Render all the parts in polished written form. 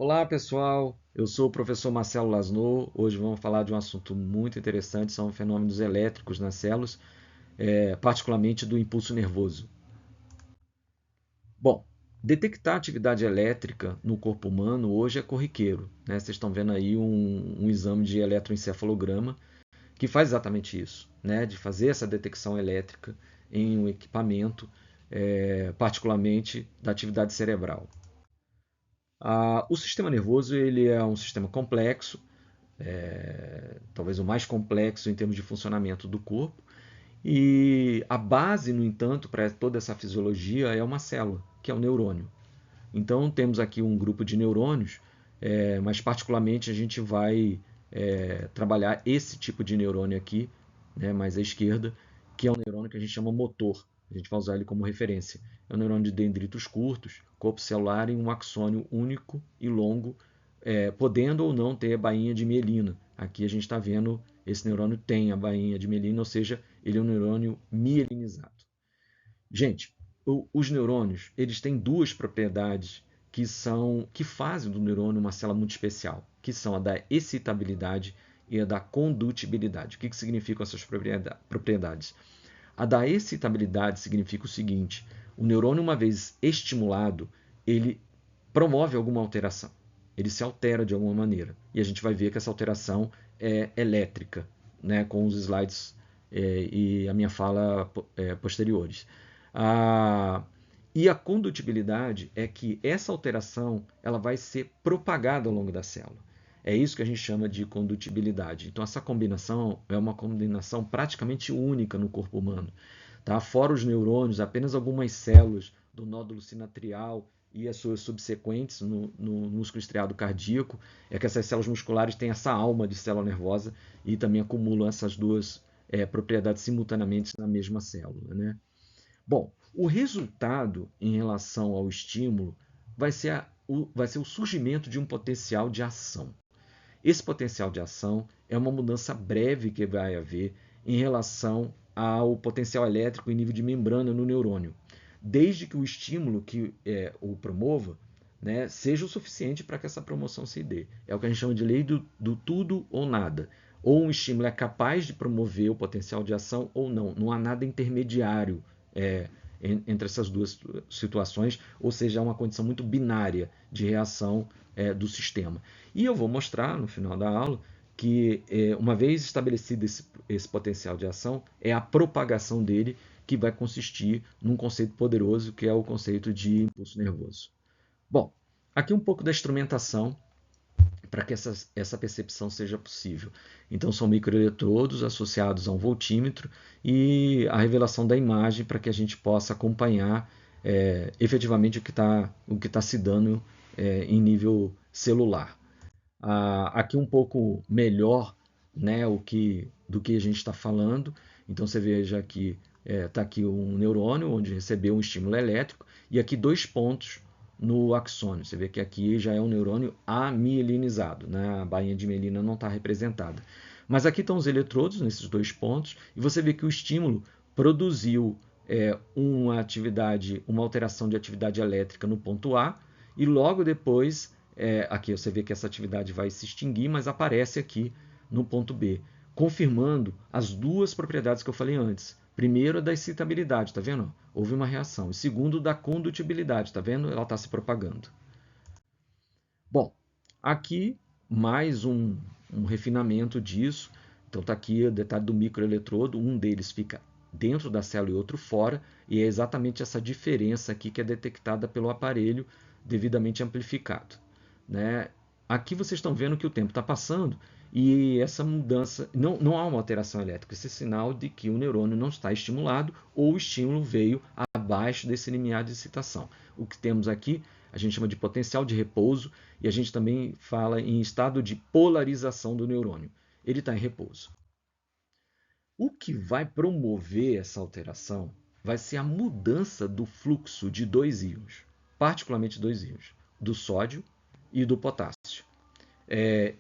Olá pessoal, eu sou o professor Marcelo Lasno. Hoje vamos falar de um assunto muito interessante, são fenômenos elétricos nas células, particularmente do impulso nervoso. Bom, detectar atividade elétrica no corpo humano hoje é corriqueiro, né? Vocês estão vendo aí um exame de eletroencefalograma que faz exatamente isso, né? De fazer essa detecção elétrica em um equipamento, particularmente da atividade cerebral. O sistema nervoso ele é um sistema complexo, talvez o mais complexo em termos de funcionamento do corpo. E a base, no entanto, para toda essa fisiologia é uma célula, que é o neurônio. Então, temos aqui um grupo de neurônios, mas particularmente a gente vai trabalhar esse tipo de neurônio aqui, né, mais à esquerda, que é um neurônio que a gente chama motor. A gente vai usar ele como referência. É um neurônio de dendritos curtos, corpo celular em um axônio único e longo, podendo ou não ter a bainha de mielina. Aqui a gente está vendo esse neurônio tem a bainha de mielina, ou seja, ele é um neurônio mielinizado. Gente, os neurônios eles têm duas propriedades que fazem do neurônio uma célula muito especial, que são a da excitabilidade e a da condutibilidade. O que significam essas propriedades? A da excitabilidade significa o seguinte: o neurônio, uma vez estimulado, ele promove alguma alteração. Ele se altera de alguma maneira. E a gente vai ver que essa alteração é elétrica, né, com os slides e a minha fala posteriores. Ah, e a condutibilidade é que essa alteração ela vai ser propagada ao longo da célula. É isso que a gente chama de condutibilidade. Então, essa combinação é uma combinação praticamente única no corpo humano. Tá? Fora os neurônios, apenas algumas células do nódulo sinatrial e as suas subsequentes no músculo estriado cardíaco, é que essas células musculares têm essa alma de célula nervosa e também acumulam essas duas propriedades simultaneamente na mesma célula. Né? Bom, o resultado em relação ao estímulo vai ser o surgimento de um potencial de ação. Esse potencial de ação é uma mudança breve que vai haver em relação ao potencial elétrico em nível de membrana no neurônio, desde que o estímulo que o promova, né, seja o suficiente para que essa promoção se dê. É o que a gente chama de lei do tudo ou nada. Ou um estímulo é capaz de promover o potencial de ação ou não. Não há nada intermediário entre essas duas situações, ou seja, é uma condição muito binária de reação do sistema. E eu vou mostrar no final da aula que, uma vez estabelecido esse potencial de ação, é a propagação dele que vai consistir num conceito poderoso que é o conceito de impulso nervoso. Bom, aqui um pouco da instrumentação para que essa percepção seja possível. Então, são microeletrodos associados a um voltímetro e a revelação da imagem para que a gente possa acompanhar efetivamente o que tá se dando em nível celular. Aqui um pouco melhor, né, do que a gente está falando. Então você veja que está aqui um neurônio onde recebeu um estímulo elétrico e aqui dois pontos no axônio. Você vê que aqui já é um neurônio amielinizado, né? A bainha de mielina não está representada. Mas aqui estão os eletrodos nesses dois pontos e você vê que o estímulo produziu uma alteração de atividade elétrica no ponto A e logo depois aqui você vê que essa atividade vai se extinguir, mas aparece aqui no ponto B, confirmando as duas propriedades que eu falei antes. Primeiro, a da excitabilidade, tá vendo? Houve uma reação. E segundo, da condutibilidade, tá vendo? Ela está se propagando. Bom, aqui mais um refinamento disso. Então está aqui o detalhe do microeletrodo, um deles fica dentro da célula e outro fora, e é exatamente essa diferença aqui que é detectada pelo aparelho devidamente amplificado. Né? Aqui vocês estão vendo que o tempo está passando e essa mudança, não há uma alteração elétrica, esse é sinal de que o neurônio não está estimulado ou o estímulo veio abaixo desse limiar de excitação. O que temos aqui a gente chama de potencial de repouso e a gente também fala em estado de polarização do neurônio. Ele está em repouso. O que vai promover essa alteração vai ser a mudança do fluxo de dois íons, particularmente dois íons, do sódio e do potássio.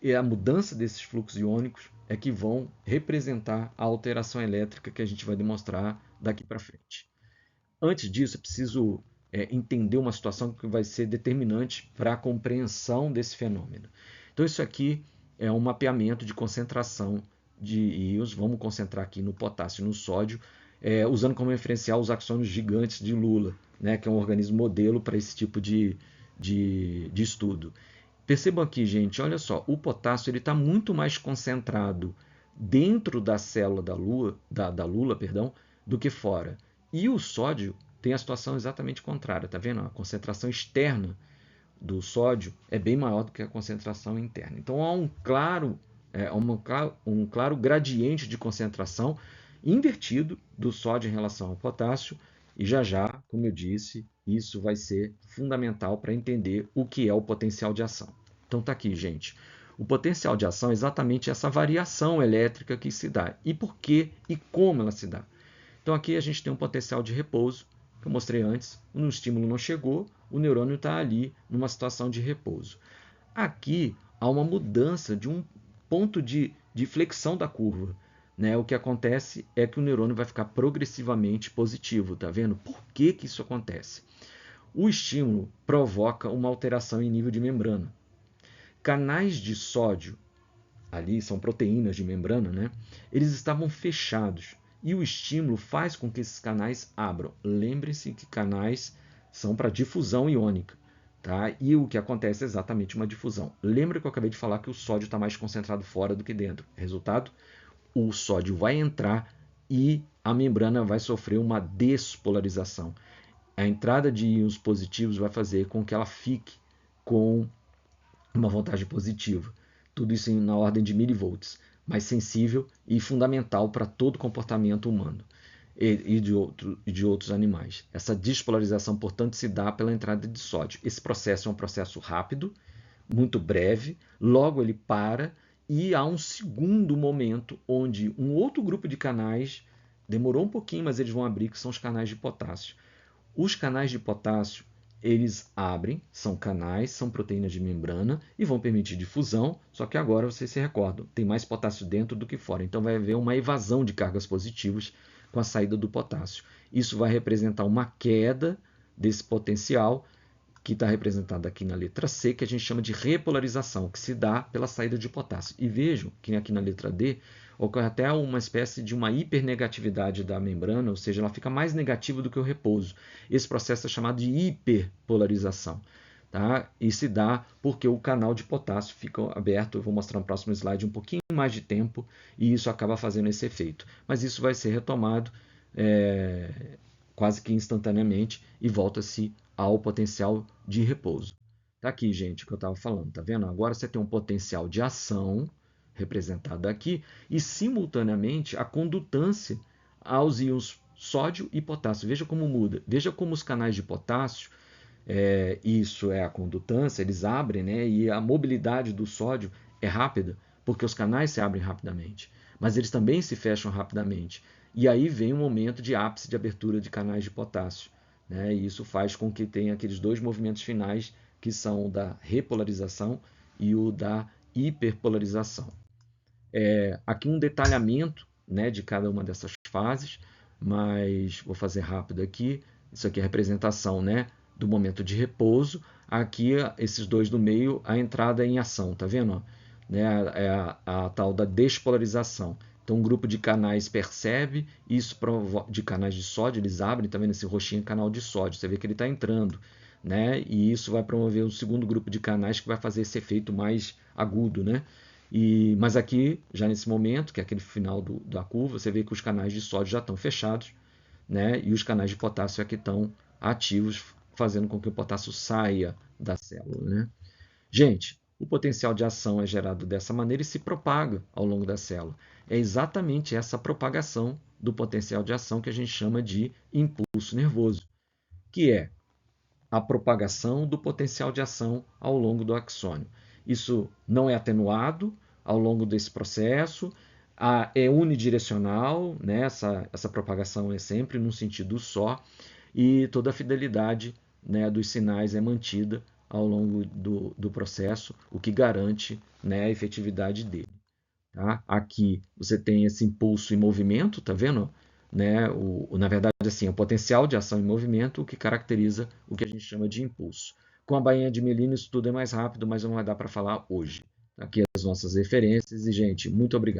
E a mudança desses fluxos iônicos é que vão representar a alteração elétrica que a gente vai demonstrar daqui para frente. Antes disso, é preciso entender uma situação que vai ser determinante para a compreensão desse fenômeno. Então, isso aqui é um mapeamento de concentração de íons. Vamos concentrar aqui no potássio e no sódio, usando como referencial os axônios gigantes de Lula, né, que é um organismo modelo para esse tipo de estudo. Percebam aqui, gente, olha só, o potássio está muito mais concentrado dentro da célula da lula, do que fora. E o sódio tem a situação exatamente contrária, tá vendo? A concentração externa do sódio é bem maior do que a concentração interna. Então há um claro gradiente de concentração invertido do sódio em relação ao potássio, e já, como eu disse, isso vai ser fundamental para entender o que é o potencial de ação. Então está aqui, gente. O potencial de ação é exatamente essa variação elétrica que se dá. E por que e como ela se dá? Então aqui a gente tem um potencial de repouso, que eu mostrei antes. O estímulo não chegou, o neurônio está ali numa situação de repouso. Aqui há uma mudança de um ponto de flexão da curva. Né? O que acontece é que o neurônio vai ficar progressivamente positivo. Tá vendo? Por que isso acontece? O estímulo provoca uma alteração em nível de membrana. Canais de sódio, ali são proteínas de membrana, né? Eles estavam fechados e o estímulo faz com que esses canais abram. Lembrem-se que canais são para difusão iônica, tá? E o que acontece é exatamente uma difusão. Lembra que eu acabei de falar que o sódio está mais concentrado fora do que dentro. Resultado, o sódio vai entrar e a membrana vai sofrer uma despolarização. A entrada de íons positivos vai fazer com que ela fique com uma voltagem positiva. Tudo isso na ordem de milivolts, mas sensível e fundamental para todo comportamento humano e de outros animais. Essa despolarização, portanto, se dá pela entrada de sódio. Esse processo é um processo rápido, muito breve, logo ele para e há um segundo momento onde um outro grupo de canais, demorou um pouquinho, mas eles vão abrir, que são os canais de potássio. Os canais de potássio, eles abrem, são canais, são proteínas de membrana e vão permitir difusão, só que agora vocês se recordam, tem mais potássio dentro do que fora, então vai haver uma evasão de cargas positivas com a saída do potássio. Isso vai representar uma queda desse potencial, que está representado aqui na letra C, que a gente chama de repolarização, que se dá pela saída de potássio. E vejam que aqui na letra D ocorre até uma espécie de uma hipernegatividade da membrana, ou seja, ela fica mais negativa do que o repouso. Esse processo é chamado de hiperpolarização. Tá? E se dá porque o canal de potássio fica aberto. Eu vou mostrar no próximo slide um pouquinho mais de tempo, e isso acaba fazendo esse efeito. Mas isso vai ser retomado quase que instantaneamente e volta-se ao potencial de repouso. Tá aqui, gente, o que eu estava falando, tá vendo? Agora você tem um potencial de ação representado aqui e, simultaneamente, a condutância aos íons sódio e potássio. Veja como muda. Veja como os canais de potássio, isso é a condutância, eles abrem, né? E a mobilidade do sódio é rápida, porque os canais se abrem rapidamente, mas eles também se fecham rapidamente. E aí vem um momento de ápice de abertura de canais de potássio. Né? E isso faz com que tenha aqueles dois movimentos finais, que são o da repolarização e o da hiperpolarização. Aqui um detalhamento, né, de cada uma dessas fases, mas vou fazer rápido aqui. Isso aqui é a representação, né, do momento de repouso. Aqui, esses dois do meio, a entrada em ação, tá vendo? Né, a tal da despolarização. Então, um grupo de canais percebe isso, de canais de sódio, eles abrem, tá vendo esse roxinho, canal de sódio, você vê que ele está entrando, né? E isso vai promover um segundo grupo de canais que vai fazer esse efeito mais agudo, né? Mas aqui, já nesse momento, que é aquele final da curva, você vê que os canais de sódio já estão fechados, né? E os canais de potássio aqui estão ativos, fazendo com que o potássio saia da célula, né? Gente, o potencial de ação é gerado dessa maneira e se propaga ao longo da célula. É exatamente essa propagação do potencial de ação que a gente chama de impulso nervoso, que é a propagação do potencial de ação ao longo do axônio. Isso não é atenuado ao longo desse processo, é unidirecional, né? Essa propagação é sempre num sentido só, e toda a fidelidade, né, dos sinais é mantida ao longo do processo, o que garante, né, a efetividade dele. Tá? Aqui você tem esse impulso em movimento, tá vendo? né, na verdade, assim, o potencial de ação e movimento, o que caracteriza o que a gente chama de impulso. Com a bainha de milímetro, isso tudo é mais rápido, mas não vai dar para falar hoje. Aqui as nossas referências e, gente, muito obrigado.